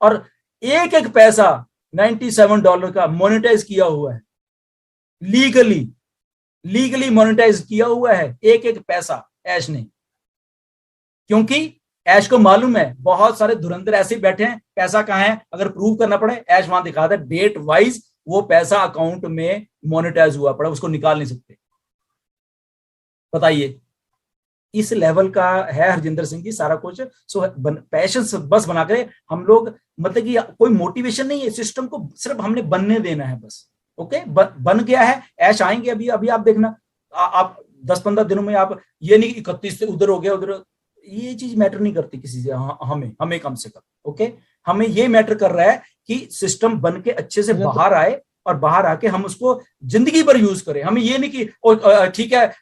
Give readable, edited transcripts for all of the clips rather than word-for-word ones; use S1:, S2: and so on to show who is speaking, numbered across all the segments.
S1: और एक एक पैसा $97 का मोनेटाइज किया हुआ है, लीगली मोनेटाइज किया हुआ है एक एक पैसा ऐश ने। क्योंकि ऐश को मालूम है बहुत सारे धुरंधर ऐसे बैठे हैं, पैसा कहां है, अगर प्रूव करना पड़े ऐश वहां दिखा दे, डेट वाइज वो पैसा अकाउंट में मोनेटाइज हुआ पड़ा, उसको निकाल नहीं सकते। बताइए, इस लेवल का है हरजिंदर सिंह जी सारा कुछ। सो पैशन बस बना कर हम लोग, मतलब कि कोई मोटिवेशन नहीं है, सिस्टम को सिर्फ हमने बनने देना है बस। ओके, बन गया है, ऐश आएंगे। अभी आप देखना, आप 10-15 दिनों में आप ये नहीं 31 से उधर हो गया उधर, ये चीज मैटर नहीं करती किसी से। हमें कम से कम ओके, हमें ये मैटर कर रहा है कि सिस्टम बन के अच्छे से बाहर आए और बाहर आके हम उसको जिंदगी भर यूज करें। हमें ये नहीं कि ठीक है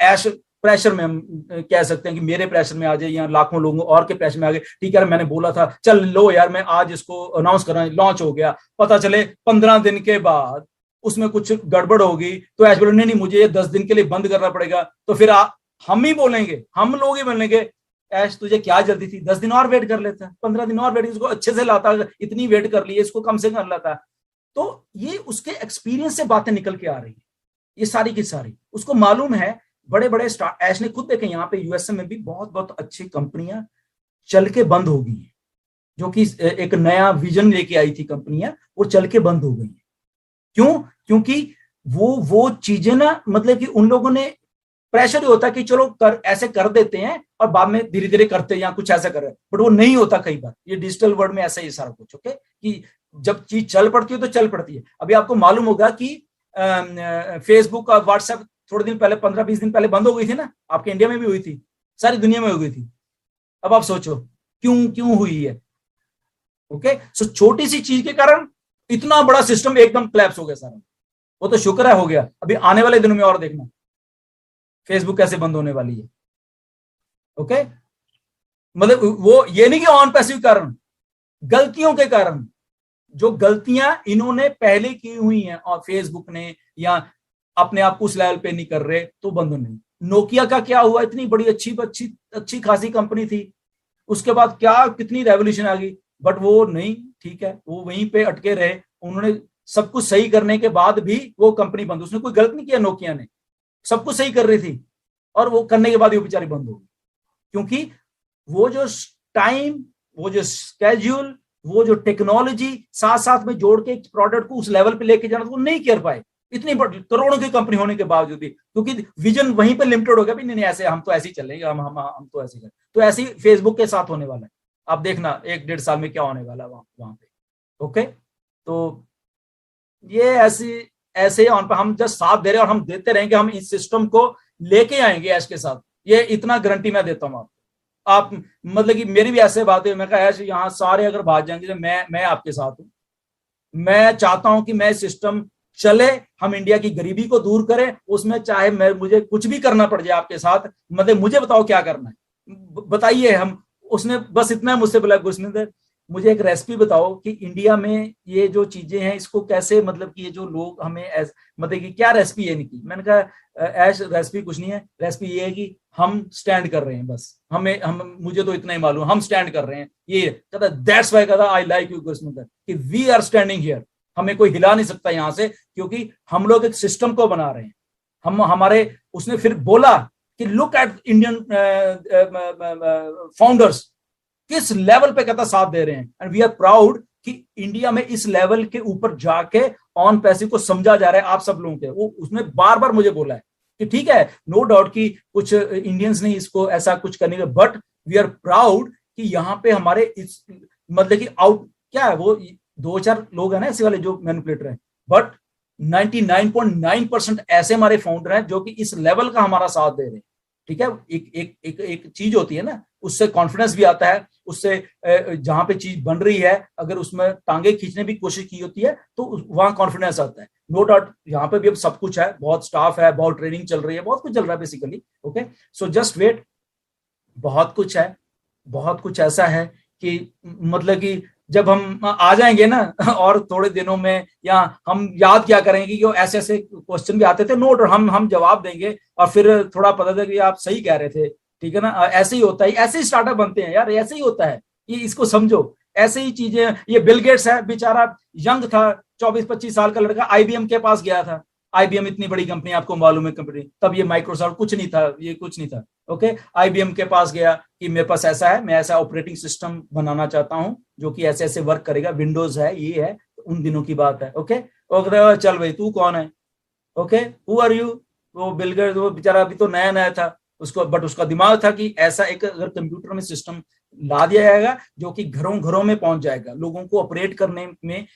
S1: ऐश प्रेशर में हम कह सकते हैं कि मेरे प्रेशर में आ जाए या लाखों लोगों और के प्रेशर में आ गए, ठीक है मैंने बोला था चल लो यार मैं आज इसको अनाउंस कर रहा हूं, लॉन्च हो गया, पता चले 15 दिन के बाद उसमें कुछ गड़बड़ होगी तो ऐश बोले नहीं मुझे ये 10 दिन के लिए बंद करना पड़ेगा, तो फिर हम ही बोलेंगे, हम लोग ही बोलेंगे ऐश तुझे क्या जल्दी थी, 10 दिन और वेट कर लेता, 15 दिन और वेट, इसको अच्छे से लाता, इतनी वेट कर ली इसको कम से कम लाता। तो ये उसके एक्सपीरियंस से बातें निकल के आ रही है, ये सारी की सारी उसको मालूम है। बड़े बड़े स्टार्ट ऐश ने खुद देखे, यहाँ पे यूएसए में भी बहुत बहुत अच्छी कंपनियां चल के बंद हो गई हैं, जो कि एक नया विजन लेके आई थी कंपनियां, वो चल के बंद हो गई हैं। क्यों? क्योंकि वो चीजें ना, मतलब कि उन लोगों ने प्रेशर ही होता है कि चलो ऐसे कर देते हैं और बाद में धीरे धीरे करते हैं या कुछ ऐसा कर रहे हैं, बट वो नहीं होता कई बार। ये डिजिटल वर्ल्ड में ऐसा ही सारा कुछ ओके, कि जब चीज चल पड़ती है तो चल पड़ती है। अभी आपको मालूम होगा कि फेसबुक और व्हाट्सएप थोड़े दिन पहले 15-20 दिन पहले बंद हो गई थी ना, आपके इंडिया में भी हुई थी, सारी दुनिया में हो गई थी। अब आप सोचो क्यों हुई है। ओके, सो छोटी सी चीज के कारण इतना बड़ा सिस्टम एकदम क्लैप्स हो गया सारा। वो तो शुक्र है हो गया, अभी आने वाले दिनों में और देखना फेसबुक कैसे बंद होने वाली है। ओके, मतलब वो ये नहीं कि ऑन पैसिव कारण, गलतियों के कारण, जो गलतियां इन्होंने पहले की हुई हैं और फेसबुक ने, या अपने आप को उस लेवल पे नहीं कर रहे तो बंद नहीं। नोकिया का क्या हुआ, इतनी बड़ी अच्छी खासी कंपनी थी, उसके बाद क्या कितनी रेवोल्यूशन आ गई, बट वो नहीं, ठीक है वो वहीं पे अटके रहे। उन्होंने सब कुछ सही करने के बाद भी वो कंपनी बंद, उसने कोई गलत नहीं किया, नोकिया ने सब कुछ सही कर रही थी और वो करने के बाद वो बेचारी बंद हो गई। क्योंकि वो जो टाइम, वो जो स्केड्यूल, वो जो टेक्नोलॉजी साथ साथ में जोड़ के प्रोडक्ट को उस लेवल पे लेके जाना, तो वो नहीं कर पाए इतनी बड़ी करोड़ों की कंपनी होने के बावजूद भी, क्योंकि विजन वहीं पे लिमिटेड हो गया भी नहीं ऐसे हम तो ऐसे ही चलेंगे, हम तो ऐसे करें। तो ऐसे ही फेसबुक के साथ होने वाला है, आप देखना 1-1.5 साल में क्या होने वाला है वहां पे। ओके, तो ये ऐसे ऑन पे हम जस्ट साथ दे रहे हैं और हम देते रहेंगे, हम इस सिस्टम को लेके आएंगे ऐश के साथ, ये इतना गारंटी मैं देता हूं आप मतलब कि मेरी भी ऐसे बात है, मैं कहा ऐश यहाँ सारे अगर भाग जाएंगे तो मैं आपके साथ हूं। मैं चाहता हूं कि मैं सिस्टम चले, हम इंडिया की गरीबी को दूर करें, उसमें चाहे मुझे कुछ भी करना पड़ जाए आपके साथ, मतलब मुझे बताओ क्या करना है, बताइए। हम उसने बस इतना मुझसे बोला गुरसिंदर मुझे एक रेसिपी बताओ कि इंडिया में ये जो चीजें हैं इसको कैसे, मतलब कि ये जो लोग हमें मतलब कि क्या रेसिपी है इनकी। मैंने कहा ऐश रेसिपी कुछ नहीं है, रेसिपी ये है कि हम स्टैंड कर रहे हैं बस, हम मुझे तो इतना ही मालूम, हम स्टैंड कर रहे हैं। ये कहता दैट्स व्हाई, कहता आई लाइक यू गुरसिंदर, कि वी आर स्टैंडिंग हियर, हमें कोई हिला नहीं सकता यहाँ से, क्योंकि हम लोग एक सिस्टम को बना रहे हैं। हमारे उसने फिर बोला कि लुक एट इंडियन फाउंडर्स किस लेवल पे कहता साथ दे रहे हैं, एंड वी आर प्राउड कि इंडिया में इस लेवल के ऊपर जाके ऑन पैसिव को समझा जा रहा है आप सब लोगों के। वो उसने बार बार मुझे बोला है कि ठीक है नो डाउट कि कुछ इंडियंस नहीं इसको ऐसा कुछ करने का, बट वी आर प्राउड कि यहाँ पे हमारे इस मतलब कि आउट क्या है, वो 2-4 लोग हैं ना ऐसे वाले जो मैनिपुलेटर हैं, बट 99.9% ऐसे हमारे फाउंडर हैं जो कि इस लेवल का हमारा साथ दे रहे हैं। ठीक है, एक चीज होती है ना, उससे कॉन्फिडेंस भी आता है, उससे जहां पे चीज बन रही है अगर उसमें टांगे खींचने की कोशिश की होती है तो वहां कॉन्फिडेंस आता है। नो डाउट यहाँ पे भी अब सब कुछ है, बहुत स्टाफ है, बहुत ट्रेनिंग चल रही है, बहुत कुछ चल रहा है basically. Okay, so just wait, बहुत कुछ है, बहुत कुछ ऐसा है कि मतलब कि जब हम आ जाएंगे ना और थोड़े दिनों में, या हम याद क्या करेंगे कि ऐसे ऐसे क्वेश्चन भी आते थे, नोट हम जवाब देंगे और फिर थोड़ा पता था कि आप सही कह रहे थे। ठीक है ना, ऐसे ही होता है, ऐसे ही स्टार्टअप बनते हैं यार, ऐसे ही होता है, ये इसको समझो, ऐसे ही चीजें, ये बिल गेट्स है बेचारा, यंग था, 24-25 साल का लड़का, आईबीएम के पास गया था। आईबीएम इतनी बड़ी कंपनी, आपको मालूम है कंपनी, तब ये माइक्रोसॉफ्ट कुछ नहीं था, ये कुछ नहीं था। ओके, आईबीएम के पास गया कि मेरे पास ऐसा है, मैं ऐसा ऑपरेटिंग सिस्टम बनाना चाहता हूं जो कि ऐसे ऐसे वर्क करेगा, विंडोज है, ये है, उन दिनों की बात है। ओके, चल भाई तू कौन है, ओके, हु आर यू। वो बिल गेट्स, वो बेचारा अभी तो नया नया था उसको, बट उसका दिमाग था कि ऐसा एक अगर कंप्यूटर में सिस्टम ला दिया जाएगा जो कि घरों घरों में पहुंच जाएगा, लोगों को ऑपरेट करने में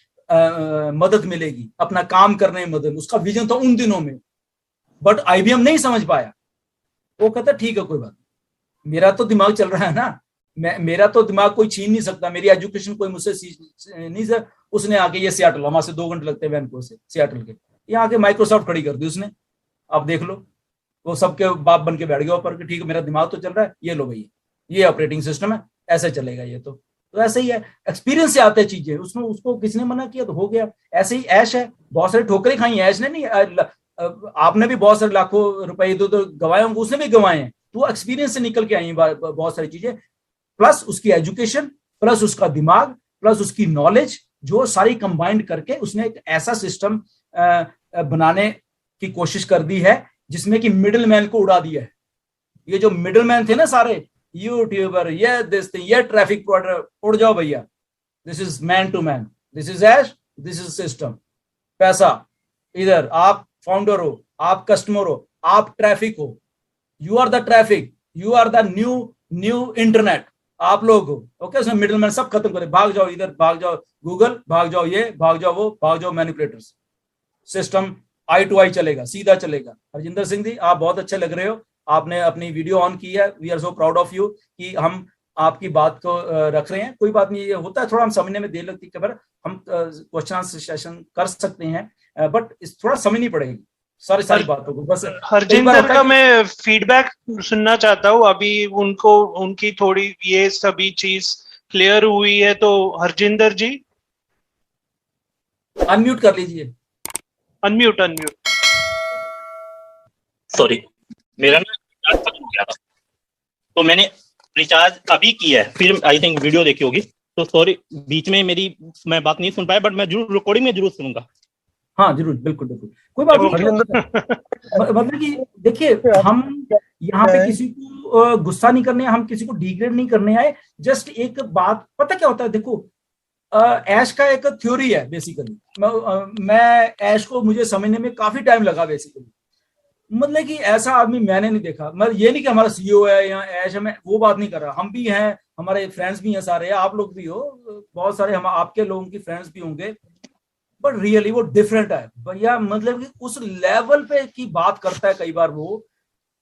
S1: मदद मिलेगी, अपना काम करने में मदद, उसका विजन था उन दिनों में। बट आईबीएम नहीं समझ पाया। वो कहता ठीक है कोई बात, मेरा तो दिमाग चल रहा है ना, मेरा तो दिमाग कोई छीन नहीं सकता, मेरी एजुकेशन कोई मुझसे नहीं सर। उसने आके, ये सियाटल, वहां से 2 घंटे लगते हैं वैनकूवर से सियाटल के, यहाँ आके माइक्रोसॉफ्ट खड़ी कर दी उसने। आप देख लो, वो सबके बाप बन के बैठ गया ऊपर कि ठीक है मेरा दिमाग तो चल रहा है, ये लो भैया ये ऑपरेटिंग सिस्टम है, ऐसे चलेगा ये। तो ऐसे ही है, एक्सपीरियंस से आते हैं चीजें, उसमें उसको किसी ने मना किया तो हो गया। ऐसे ही ऐश है, बहुत सारी ठोकरें खाई हैं ऐश ने, नहीं आपने भी बहुत सारे लाखों रुपए इधर उधर गंवाए होंगे, उसने भी गंवाए हैं, तो वो एक्सपीरियंस से निकल के आई हैं बहुत सारी चीजें, प्लस उसकी एजुकेशन, प्लस उसका दिमाग, प्लस उसकी नॉलेज, जो सारी कंबाइंड करके उसने एक ऐसा सिस्टम बनाने की कोशिश कर दी है जिसमें कि मिडिल मैन को उड़ा दिया है। ये जो मिडिल मैन थे ना सारे, यूट्यूबर, ये दिस थिंग, ये ट्रैफिक प्रोवाइडर, उड़ जाओ भैया, this is man to man, this is ash, this is system. पैसा इधर, आप फाउंडर हो, आप कस्टमर हो, आप ट्रैफिक हो, you are the traffic, you are the new new internet, आप लोग हो। ओके, उसमें मिडिल मैन सब खत्म करे, भाग जाओ इधर, भाग जाओ गूगल, भाग जाओ ये, भाग जाओ वो, भाग जाओ मैनिपुलेटर्स। सिस्टम आई टू आई चलेगा, सीधा चलेगा। हरजिंदर सिंह जी, आप बहुत अच्छे लग रहे हो, आपने अपनी वीडियो ऑन की है, we are so proud of you कि हम आपकी बात को रख रहे हैं। कोई बात नहीं, ये होता है, थोड़ा हम समझने में देर लगती है, हम क्वेश्चन सेशन कर सकते हैं, बट थोड़ा समझनी पड़ेगी सारी बातों को। बस
S2: हरजिंदर का मैं फीडबैक सुनना चाहता हूँ, अभी उनको उनकी थोड़ी ये सभी चीज क्लियर हुई है, तो हरजिंदर जी
S1: अनम्यूट कर लीजिए।
S2: अनम्यूट
S3: सॉरी, मेरा ना रिचार्ज खत्म हो गया था, तो मैंने रिचार्ज अभी किया है, फिर आई थिंक वीडियो देखी होगी, तो सॉरी बीच में मैं बात नहीं सुन पाया, बट मैं जरूर रिकॉर्डिंग में जरूर सुनूंगा।
S1: हाँ जरूर, बिल्कुल बिल्कुल, कोई बात नहीं। मतलब कि देखिए, हम यहाँ पे किसी को गुस्सा नहीं करने, हम किसी को डिग्रेड नहीं करने आए, जस्ट एक बात, पता क्या होता है, देखो ऐश का एक थ्योरी है बेसिकली। मैं ऐश को मुझे समझने में काफी टाइम लगा बेसिकली। मतलब कि ऐसा आदमी मैंने नहीं देखा, मतलब ये नहीं कि हमारा सीईओ है या ऐश है, मैं वो बात नहीं कर रहा, हम भी हैं, हमारे फ्रेंड्स भी हैं सारे, आप लोग भी हो, बहुत सारे हम आपके लोगों की फ्रेंड्स भी होंगे, बट रियली वो डिफरेंट है भैया। मतलब कि उस लेवल पे की बात करता है कई बार वो,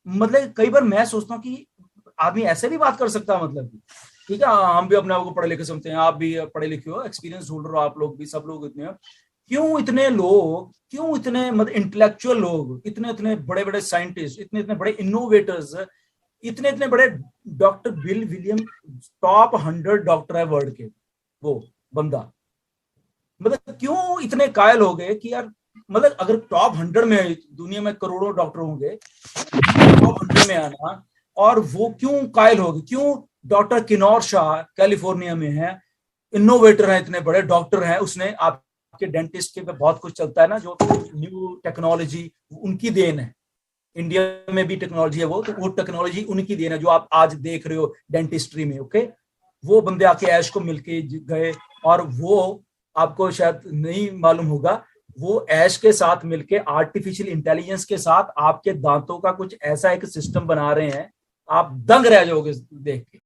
S1: मतलब कई बार मैं सोचता हूँ कि आदमी ऐसे भी बात कर सकता है, मतलब ठीक है, हम भी अपने आप को पढ़े लिखे समझते हैं, आप भी पढ़े लिखे हो, एक्सपीरियंस ढूंढ रहे हो, आप लोग भी, सब लोग इतने, क्यों इतने लोग, क्यों इतने मतलब इंटेलेक्चुअल लोग, इतने इतने बड़े बड़े साइंटिस्ट, इतने इतने बड़े इनोवेटर्स, इतने इतने बड़े doctor bill William, top 100 doctor है वर्ल्ड के वो बंदा, मतलब क्यों इतने कायल हो गए कि यार, मतलब अगर टॉप 100 में, दुनिया में करोड़ों डॉक्टर होंगे, टॉप 100 में आना, और वो क्यों कायल हो गए, क्यों डॉक्टर किनौर शाह कैलिफोर्निया में है, इनोवेटर है, इतने बड़े डॉक्टर हैं, उसने आपके डेंटिस्ट के पे बहुत कुछ चलता है ना, जो न्यू टेक्नोलॉजी उनकी देन है, इंडिया में भी टेक्नोलॉजी है वो, तो वो टेक्नोलॉजी उनकी देन है जो आप आज देख रहे हो डेंटिस्ट्री में। ओके, वो बंदे आके ऐश को मिलके गए, और वो आपको शायद नहीं मालूम होगा, वो ऐश के साथ मिलके आर्टिफिशियल इंटेलिजेंस के साथ आपके दांतों का कुछ ऐसा एक सिस्टम बना रहे हैं, आप दंग रह जाओगे देख के।